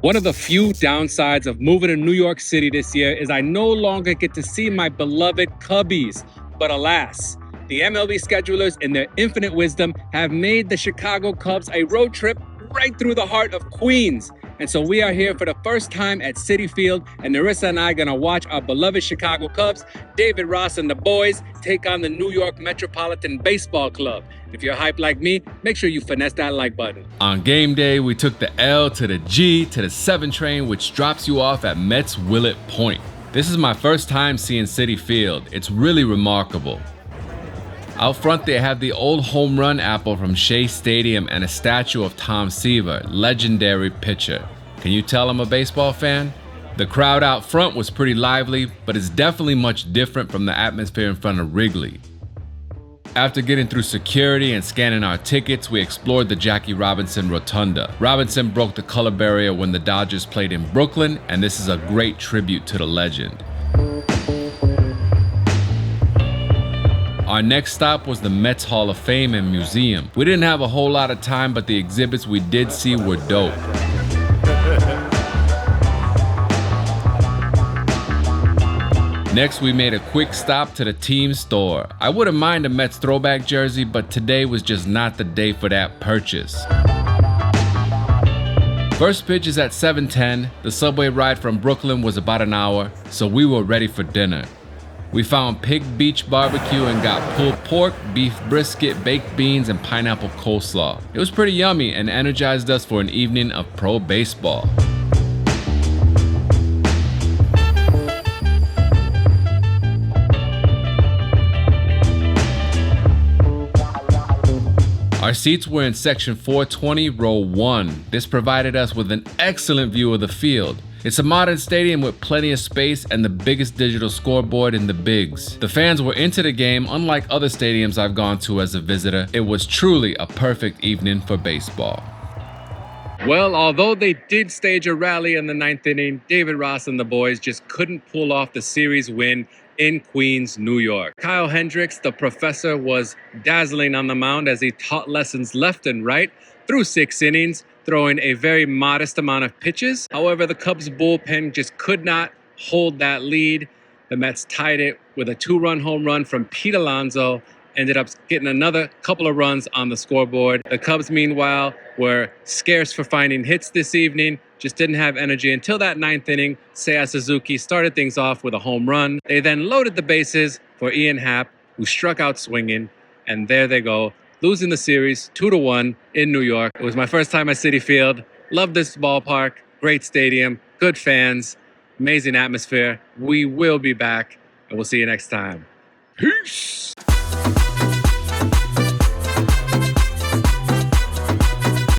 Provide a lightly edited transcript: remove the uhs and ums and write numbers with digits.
One of the few downsides of moving to New York City this year is I no longer get to see my beloved Cubbies. But alas, the MLB schedulers, in their infinite wisdom, have made the Chicago Cubs a road trip right through the heart of Queens. And so we are here for the first time at Citi Field, and Narissa and I are going to watch our beloved Chicago Cubs, David Ross and the boys, take on the New York Metropolitan Baseball Club. If you're hyped like me, make sure you finesse that like button. On game day, we took the L to the G to the 7 train, which drops you off at Mets Willett Point. This is my first time seeing Citi Field. It's really remarkable. Out front, they have the old home run apple from Shea Stadium and a statue of Tom Seaver, legendary pitcher. Can you tell I'm a baseball fan? The crowd out front was pretty lively, but it's definitely much different from the atmosphere in front of Wrigley. After getting through security and scanning our tickets, we explored the Jackie Robinson Rotunda. Robinson broke the color barrier when the Dodgers played in Brooklyn, and this is a great tribute to the legend. Our next stop was the Mets Hall of Fame and Museum. We didn't have a whole lot of time, but the exhibits we did see were dope. Next, we made a quick stop to the team store. I wouldn't mind a Mets throwback jersey, but today was just not the day for that purchase. First pitch is at 7:10. The subway ride from Brooklyn was about an hour, so we were ready for dinner. We found Pig Beach Barbecue and got pulled pork, beef brisket, baked beans, and pineapple coleslaw. It was pretty yummy and energized us for an evening of pro baseball. Our seats were in section 420, row 1. This provided us with an excellent view of the field. It's a modern stadium with plenty of space and the biggest digital scoreboard in the bigs. The fans were into the game, unlike other stadiums I've gone to as a visitor. It was truly a perfect evening for baseball. Well, although they did stage a rally in the 9th inning, David Ross and the boys just couldn't pull off the series win in Queens, New York. Kyle Hendricks, the professor, was dazzling on the mound as he taught lessons left and right through 6 innings, throwing a very modest amount of pitches. However, the Cubs bullpen just could not hold that lead. The Mets tied it with a 2-run home run from Pete Alonso, ended up getting another couple of runs on the scoreboard. The Cubs, meanwhile, were scarce for finding hits this evening, just didn't have energy until that 9th inning. Seiya Suzuki started things off with a home run. They then loaded the bases for Ian Happ, who struck out swinging, and there they go, losing the series 2-1 in New York. It was my first time at Citi Field. Love this ballpark, great stadium, good fans, amazing atmosphere. We will be back, and we'll see you next time. Peace!